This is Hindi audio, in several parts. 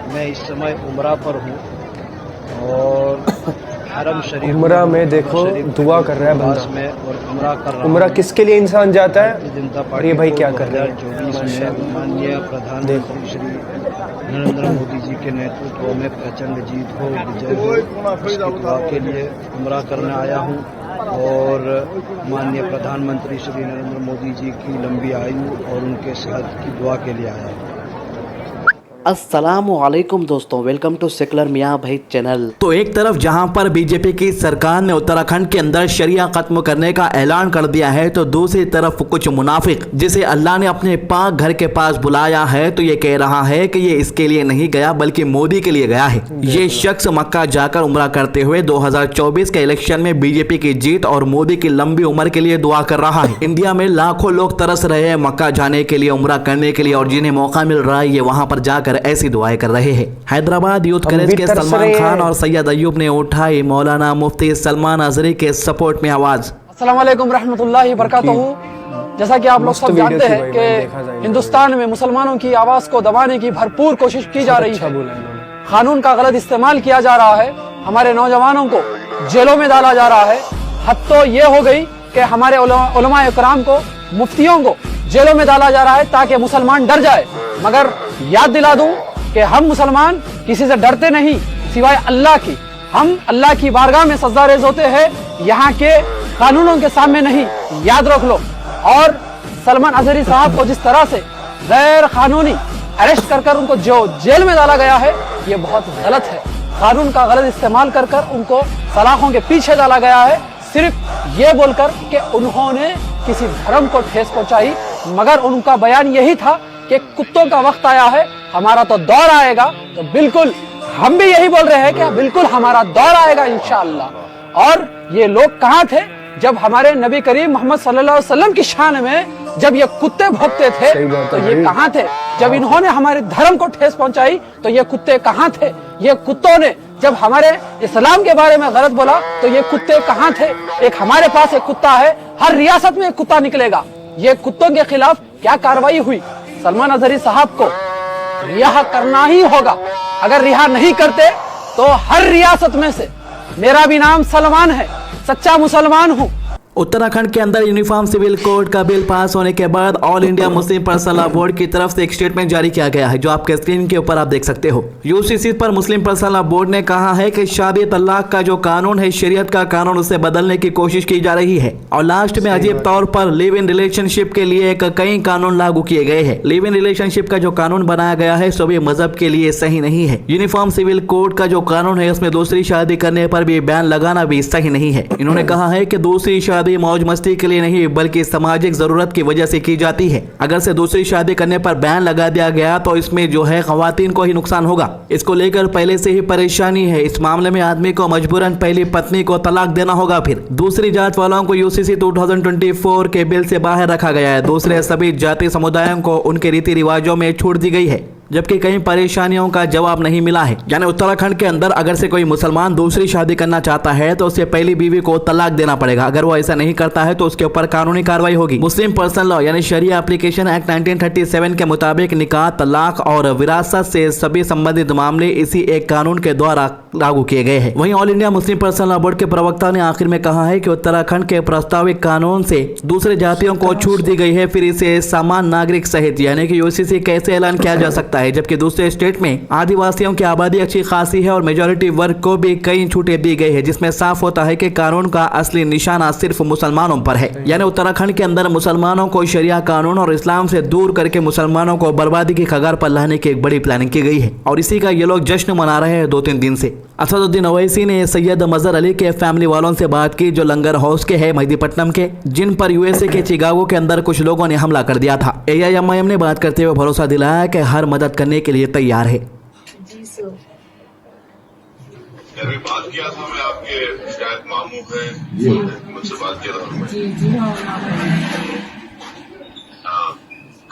मैं इस समय उम्रा पर हूँ और हरम शरीफ उम्रा में देखो दुआ कर रहा है बंदा में और उम्रा कर रहा उम्रा हूँ। किसके लिए इंसान जाता है। भारतीय जनता और पार्टी ये भाई को क्या कर रहे हैं 2024 में माननीय प्रधानमंत्री श्री नरेंद्र मोदी जी के नेतृत्व में प्रचंड जीत हो, विजय हो, उसकी दुआ के लिए उम्रा करने आया हूँ और माननीय प्रधानमंत्री श्री नरेंद्र मोदी जी की लंबी आयु और उनके सेहत की दुआ के लिए आया हूँ। अस्सलामुअलैकुम दोस्तों, वेलकम टू सेकुलर मियाँ भाई चैनल। तो एक तरफ जहां पर बीजेपी की सरकार ने उत्तराखंड के अंदर शरिया खत्म करने का ऐलान कर दिया है, तो दूसरी तरफ कुछ मुनाफिक जिसे अल्लाह ने अपने पाक घर के पास बुलाया है, तो ये कह रहा है कि ये इसके लिए नहीं गया बल्कि मोदी के लिए गया है। ये शख्स मक्का जाकर उम्रा करते हुए 2024 के इलेक्शन में बीजेपी की जीत और मोदी की लंबी उम्र के लिए दुआ कर रहा है। इंडिया में लाखों लोग तरस रहे हैं मक्का जाने के लिए, उम्रा करने के लिए, और जिन्हें मौका मिल रहा है ये वहां पर जाकर ऐसी दुआएं कर रहे हैं। हैदराबाद यूथ कांग्रेस के सलमान खान और सैयद अयूब ने उठाई मौलाना मुफ्ती सलमान अजहरी के सपोर्ट में आवाज। अस्सलाम वालेकुम रहमतुल्लाहि बरकातहू। जैसा कि आप लोग सब जानते हैं कि हिंदुस्तान में मुसलमानों की आवाज को दबाने की भरपूर कोशिश की जा रही है। कानून का गलत इस्तेमाल किया जा रहा है, हमारे नौजवानों को जेलों में डाला जा रहा है। हद तो ये हो गई कि हमारे उलमा इकराम को, मुफ्तियों को जेलों में डाला जा रहा है ताकि मुसलमान डर जाए। मगर याद दिला दूं कि हम मुसलमान किसी से डरते नहीं सिवाय अल्लाह की। हम अल्लाह की बारगाह में सजदारेज होते हैं, यहाँ के कानूनों के सामने नहीं, याद रख लो। और सलमान अजहरी साहब को जिस तरह से गैर कानूनी अरेस्ट कर उनको जो जेल में डाला गया है, ये बहुत गलत है। कानून का गलत इस्तेमाल कर उनको सलाखों के पीछे डाला गया है, सिर्फ ये बोलकर कि उन्होंने किसी धर्म को ठेस पहुंचाई। मगर उनका बयान यही था कि कुत्तों का वक्त आया है, हमारा तो दौर आएगा। तो बिल्कुल हम भी यही बोल रहे हैं कि बिल्कुल हमारा दौर आएगा इंशाअल्लाह। और ये लोग कहाँ थे जब हमारे नबी करीम मोहम्मद सल्लल्लाहु अलैहि वसल्लम की शान में जब ये कुत्ते भौंकते थे, तो ये कहाँ थे जब इन्होंने हमारे धर्म को ठेस पहुंचाई, तो ये कुत्ते कहाँ थे। ये कुत्तों ने जब हमारे इस्लाम के बारे में गलत बोला, तो ये कुत्ते कहाँ थे। एक हमारे पास एक कुत्ता है, हर रियासत में एक कुत्ता निकलेगा। ये कुत्तों के खिलाफ क्या कार्रवाई हुई। सलमान अजहरी साहब को रिहा करना ही होगा। अगर रिहा नहीं करते तो हर रियासत में से मेरा भी नाम सलमान है, सच्चा मुसलमान हूँ। उत्तराखंड के अंदर यूनिफॉर्म सिविल कोड का बिल पास होने के बाद all India Muslim personal law board की तरफ से एक स्टेटमेंट जारी किया गया है, जो आपके स्क्रीन के ऊपर आप देख सकते हो। यूसीसी पर मुस्लिम पर्सनल लॉ बोर्ड ने कहा है कि शादी तलाक का जो कानून है, शरीयत का कानून, उसे बदलने की कोशिश की जा रही है। और लास्ट में अजीब तौर पर लिव इन रिलेशनशिप के लिए कई कानून लागू किए गए हैं। लिव इन रिलेशनशिप का जो कानून बनाया गया है, सभी मजहब के लिए सही नहीं है। यूनिफॉर्म सिविल कोड का जो कानून है, उसमें दूसरी शादी करने पर भी बैन लगाना भी सही नहीं है। इन्होंने कहा है कि दूसरी शादी मौज मस्ती के लिए नहीं बल्कि सामाजिक जरूरत की वजह से की जाती है। अगर से दूसरी शादी करने पर बैन लगा दिया गया तो इसमें जो है खवातीन को ही नुकसान होगा। इसको लेकर पहले से ही परेशानी है। इस मामले में आदमी को मजबूरन पहली पत्नी को तलाक देना होगा। फिर दूसरी जात वालों को यूसीसी 2024 के बिल से बाहर रखा गया है। दूसरे सभी जाति समुदायों को उनके रीति रिवाजों में छूट दी गई है, जबकि कई परेशानियों का जवाब नहीं मिला है। यानी उत्तराखंड के अंदर अगर से कोई मुसलमान दूसरी शादी करना चाहता है तो उसे पहली बीवी को तलाक देना पड़ेगा। अगर वो ऐसा नहीं करता है तो उसके ऊपर कानूनी कार्रवाई होगी। मुस्लिम पर्सनल लॉ यानी शरिया एप्लीकेशन एक्ट 1937 के मुताबिक निकाह, तलाक और विरासत से सभी संबंधित मामले इसी एक कानून के द्वारा लागू किए गए हैं। वहीं all India Muslim personal law board के प्रवक्ता ने आखिर में कहा है कि उत्तराखंड के प्रस्तावित कानून से दूसरे जातियों को छूट दी गई है, फिर इसे सामान्य नागरिक सहित यानी कि यूसीसी कैसे ऐलान किया जा सकता है, जबकि दूसरे स्टेट में आदिवासियों की आबादी अच्छी खासी है और मेजॉरिटी वर्ग को भी कई छूटें दी गई है, जिसमें साफ होता है कि कानून का असली निशाना सिर्फ मुसलमानों पर है। यानी उत्तराखंड के अंदर मुसलमानों को शरिया कानून और इस्लाम से दूर करके मुसलमानों को बर्बादी की कगार पर लाने की एक बड़ी प्लानिंग की गई है और इसी का ये लोग जश्न मना रहे हैं 2-3 दिन से। असदुद्दीन ओवैसी ने सैयद मजहर अली के फैमिली वालों से बात की, जो लंगर हाउस के है मेहदीपट्टनम के, जिन पर यूएसए के चिकागो के अंदर कुछ लोगों ने हमला कर दिया था। AIMIM ने बात करते हुए भरोसा दिलाया कि हर मदद करने के लिए तैयार है। जी सर, अभी बात किया था, मैं आपके शायद मामू हैं, मुझसे बात किया था। जी हाँ,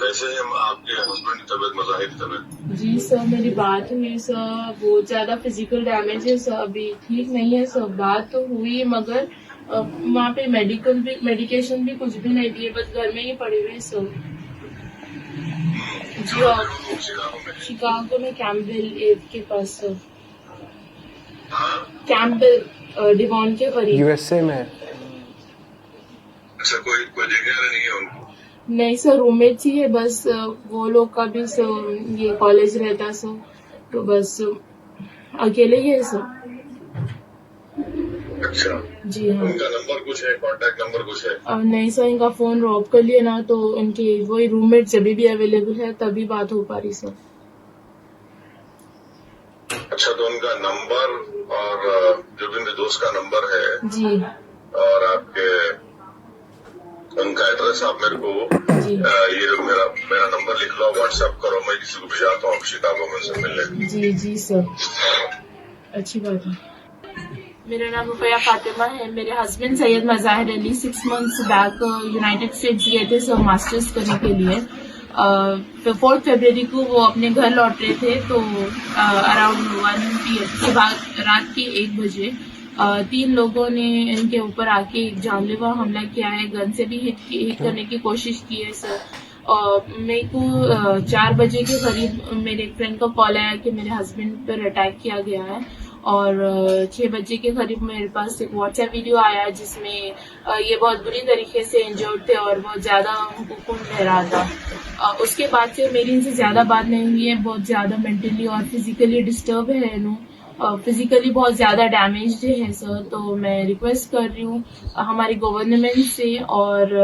कैसे है आपके हस्बैंड की तबीयत, मज़ाहिर तबीयत? जी सर, मेरी बात हुई सर, बहुत ज्यादा फिजिकल डैमेज है सर, अभी ठीक नहीं है सर। बात तो हुई मगर वहाँ पे मेडिकेशन भी कुछ भी नहीं दिए, बस घर में ही पड़े हुए सर। जी और शिकागो में कैम्पबेल के पास सर, कैम्पबेल डिवॉन के करीब। यूएसए में। अच्छा, कोई देखने वाला नहीं है उनको? नहीं सर, रूममेट ही है बस। वो लोग का भी सर ये कॉलेज रहता सर, तो बस अकेले ही है सर। अच्छा जी हाँ। उनका नंबर कुछ है, कांटेक्ट नंबर कुछ है? नहीं सर, इनका फोन रॉब कर लिया ना, तो इनके वही रूममेट जब भी अवेलेबल है तभी बात हो पा रही सर। अच्छा, तो उनका नंबर और जो भी मेरे दोस्त का नंबर है जी और आपके उनका एड्रेस आप मेरे को जी ये मेरा नंबर लिख लो, व्हाट्सएप करो, मैं किसी को भिजाता हूँ शिकागो में उनसे मिलने। जी जी सर, अच्छी बात है। मेरा नाम रुपया फातिमा है। मेरे husband Syed Mazahir Ali 6 months back United states गए थे सर मास्टर्स करने के लिए। 4 फरवरी को वो अपने घर लौट रहे थे, तो अराउंड 1 PM के बाद रात के 1 बजे 3 लोगों ने इनके ऊपर आके एक जानलेवा हमला किया है। गन से भी हिट करने की कोशिश की है सर। मेरे को 4 बजे के करीब मेरे एक फ्रेंड का कॉल आया कि मेरे हस्बैंड पर अटैक किया गया है, और 6 बजे के करीब मेरे पास एक व्हाट्सएप वीडियो आया जिसमें ये बहुत बुरी तरीके से इंजर्ड थे और बहुत ज्यादा उनको खून बह रहा था। उसके बाद से मेरी इनसे ज्यादा बात नहीं हुई है। बहुत ज्यादा मेंटली और फिजिकली डिस्टर्ब है इन्हों, फिजिकली बहुत ज्यादा डैमेज्ड है सर। तो मैं रिक्वेस्ट कर रही हूँ हमारी गवर्नमेंट से और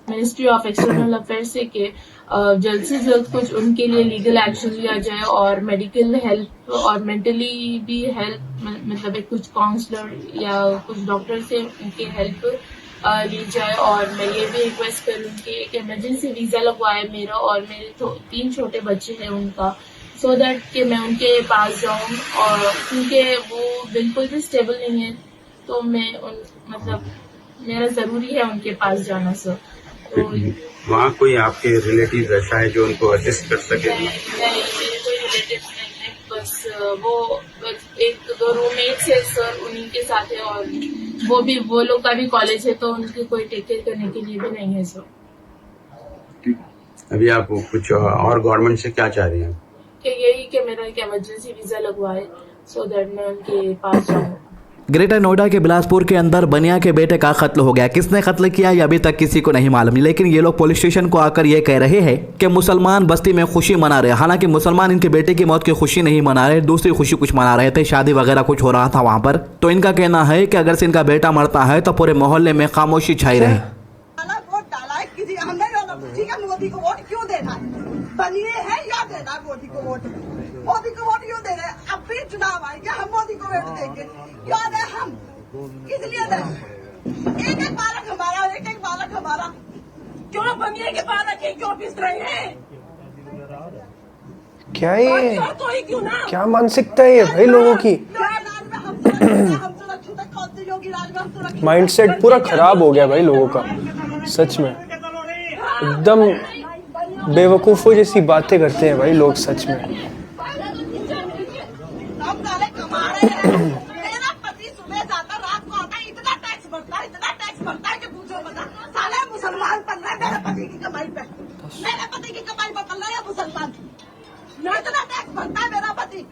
मिनिस्ट्री ऑफ एक्सटर्नल अफेयर्स से कि जल्द से जल्द कुछ उनके लिए लीगल एक्शन लिया जाए और मेडिकल हेल्प और मेंटली भी हेल्प, मतलब एक कुछ काउंसलर या कुछ डॉक्टर से उनकी हेल्प ली जाए। और मैं ये भी रिक्वेस्ट करूँ कि एक इमरजेंसी वीजा लगवाए मेरा और मेरे 3 छोटे बच्चे हैं उनका, सो दैट कि मैं उनके पास जाऊँ। और क्योंकि वो बिल्कुल भी स्टेबल नहीं है, तो मैं मतलब मेरा जरूरी है उनके पास जाना सर। तो वहाँ कोई आपके रिलेटिव ऐसा है जो उनको असिस्ट कर सके? नहीं, मेरे कोई रिलेटिव नहीं है, बस वो 1-2 रूममेट्स है सर, उन्हीं के साथ है। और वो लोग का भी कॉलेज है, तो उनकी कोई टेक केयर करने के लिए भी नहीं है सर। अभी आप कुछ और गवर्नमेंट से क्या चाह रही हैं? कि यही कि मेरा एक इमरजेंसी वीजा लगवाए, सो दैट मैं उनके पास जाऊँ। ग्रेटर नोएडा के बिलासपुर के अंदर बनिया के बेटे का कत्ल हो गया। किसने कत्ल किया ये अभी तक किसी को नहीं मालूम, लेकिन ये लोग पुलिस स्टेशन को आकर ये कह रहे हैं कि मुसलमान बस्ती में खुशी मना रहे। हालांकि मुसलमान इनके बेटे की मौत की खुशी नहीं मना रहे, दूसरी खुशी कुछ मना रहे थे, शादी वगैरह कुछ हो रहा था वहाँ पर। तो इनका कहना है कि अगर से इनका बेटा मरता है तो पूरे मोहल्ले में खामोशी छाई रहे। मोदी को वोट क्यों देना है? बनिए है या देना मोदी को वोट? मोदी को वोट क्यों दे रहे? अब फिर चुनाव आएंगे, हम मोदी को वोट देंगे। क्यों दे? हम इसलिए दे एक बालक हमारा, एक बालक हमारा। क्यों बनिए के बालक है, क्यों पिस रहे हैं? क्या ये कोई क्यों ना? क्या मानसिकता है ये भाई लोगों की? माइंडसेट पूरा खराब हो गया भाई लोगों का, सच में एकदम बेवकूफों जैसी बातें करते हैं भाई लोग, सच में। मेरा पति सुबह जाता, रात को आता, इतना टैक्स भरता है कि पूछो मत। साले मुसलमान पल रहा है मेरे पति की कमाई पे, मेरे पति की कमाई पे पल रहा है मुसलमान। इतना टैक्स भरता है मेरा पति।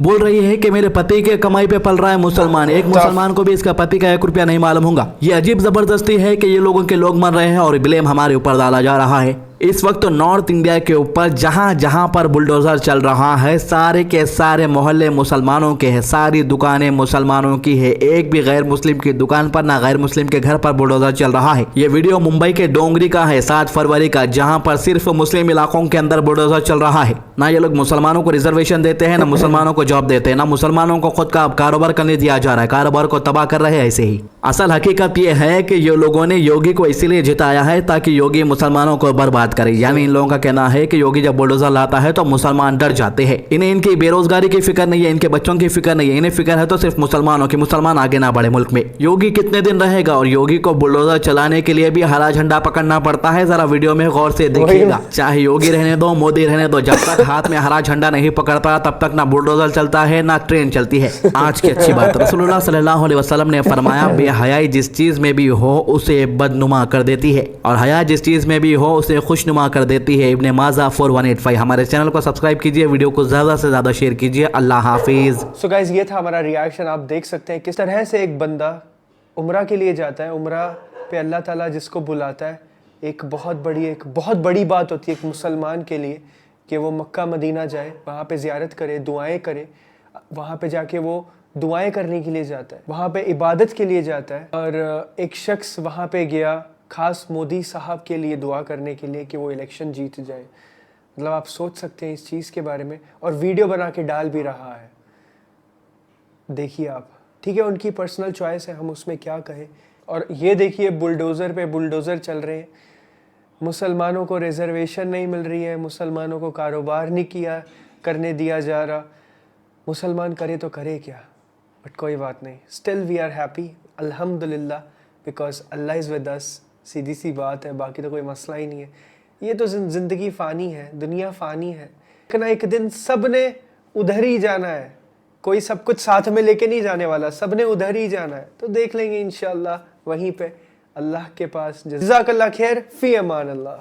बोल रही है कि मेरे पति के कमाई पे पल रहा है मुसलमान। एक मुसलमान को भी इसका पति का 1 रुपया नहीं मालूम होगा। ये अजीब जबरदस्ती है कि ये लोगों के लोग मर रहे हैं और ब्लेम हमारे ऊपर डाला जा रहा है। इस वक्त तो नॉर्थ इंडिया के ऊपर जहां जहां पर बुलडोजर चल रहा है, सारे के सारे मोहल्ले मुसलमानों के हैं, सारी दुकानें मुसलमानों की है। एक भी गैर मुस्लिम की दुकान पर ना गैर मुस्लिम के घर पर बुलडोजर चल रहा है। ये वीडियो मुंबई के डोंगरी का है 7 फरवरी का, जहां पर सिर्फ मुस्लिम इलाकों के अंदर बुलडोजर चल रहा है। ना ये लोग मुसलमानों को रिजर्वेशन देते हैं, ना मुसलमानों को जॉब देते हैं, ना मुसलमानों को खुद का कारोबार करने दिया जा रहा है, कारोबार को तबाह कर रहे हैं ऐसे ही। असल हकीकत यह है कि ये लोगों ने योगी को इसीलिए जिताया है ताकि योगी मुसलमानों को बर्बाद करे। यानी इन लोगों का कहना है कि योगी जब बुलडोजर लाता है तो मुसलमान डर जाते हैं। इन्हें इनकी बेरोजगारी की फिक्र नहीं है, इनके बच्चों की फिक्र नहीं है, इन्हें फिक्र है तो सिर्फ मुसलमानों की, मुसलमान आगे ना बढ़े मुल्क में। योगी कितने दिन रहेगा और योगी को बुलडोजर चलाने के लिए भी हरा झंडा पकड़ना पड़ता है। जरा वीडियो में गौर से देखिएगा। चाहे योगी रहने दो, मोदी रहने दो, जब तक हाथ में हरा झंडा नहीं पकड़ता तब तक ना बुलडोजर चलता है ना ट्रेन चलती है। आज की अच्छी बात, रसूलुल्लाह सल्लल्लाहु अलैहि वसल्लम ने फरमाया, बेहयाई जिस चीज में भी हो उसे बदनुमा कर देती है और हया जिस चीज में भी हो उसे खुश खुशनुमा कर देती है। इब्ने माजा 4185। हमारे चैनल को सब्सक्राइब कीजिए, वीडियो को ज़्यादा से ज़्यादा शेयर कीजिए। अल्लाह हाफिज़। सो गाइज, ये था हमारा रिएक्शन। आप देख सकते हैं किस तरह से एक बंदा उम्रा के लिए जाता है। उम्रा पे अल्लाह ताला जिसको बुलाता है, एक बहुत बड़ी बात होती है एक मुसलमान के लिए कि वो मक्का मदीना जाए, वहाँ पे ज़ियारत करे, दुआएं करे। वहाँ पे जाके वो दुआएं करने के लिए जाता है, वहाँ पे इबादत के लिए जाता है। और एक शख्स वहाँ पे गया खास मोदी साहब के लिए दुआ करने के लिए कि वो इलेक्शन जीत जाए। मतलब आप सोच सकते हैं इस चीज़ के बारे में, और वीडियो बना के डाल भी रहा है। देखिए आप, ठीक है, उनकी पर्सनल चॉइस है, हम उसमें क्या कहें। और ये देखिए, बुलडोज़र पे बुलडोज़र चल रहे हैं। मुसलमानों को रिजर्वेशन नहीं मिल रही है, मुसलमानों को कारोबार नहीं करने दिया जा रहा। मुसलमान करे तो करे क्या, बट कोई बात नहीं, स्टिल वी आर हैप्पी अल्हम्दुलिल्लाह, because Allah is with us. सीधी सी बात है, बाकी तो कोई मसला ही नहीं है। ये तो ज़िंदगी फ़ानी है, दुनिया फ़ानी है, लेकिन एक दिन सब ने उधर ही जाना है। कोई सब कुछ साथ में लेके नहीं जाने वाला, सब ने उधर ही जाना है। तो देख लेंगे इंशाअल्लाह वहीं पे अल्लाह के पास। जज़ाकल्लाह खैर, फ़ी अमान अल्लाह।